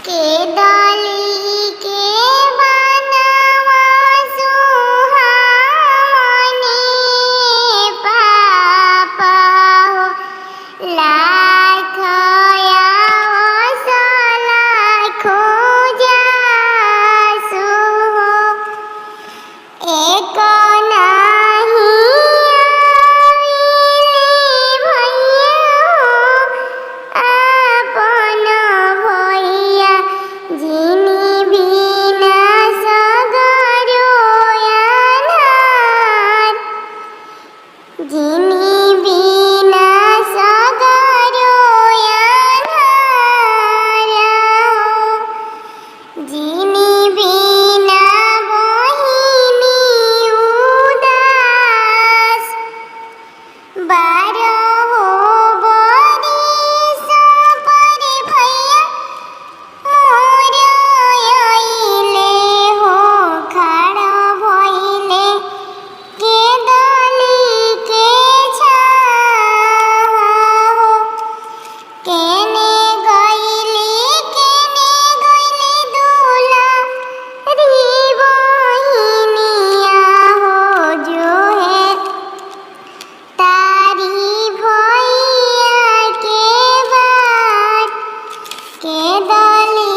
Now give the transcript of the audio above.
के डाली के बनवा सुहावनी पापा हो लाख लाखो जासु हो एक नाही आपन भैया जिनी बिना सगरो अनाथ जिनी बिना सगरो अनाथ जिनी बिना बहिनी उदास बारो बरिस पर भैया मोर अइले हो खड़ा भइले के डाली के छाव हो केने गइली दूल्हा री बहिनिया हो जो है तारी भैया के बात के डाली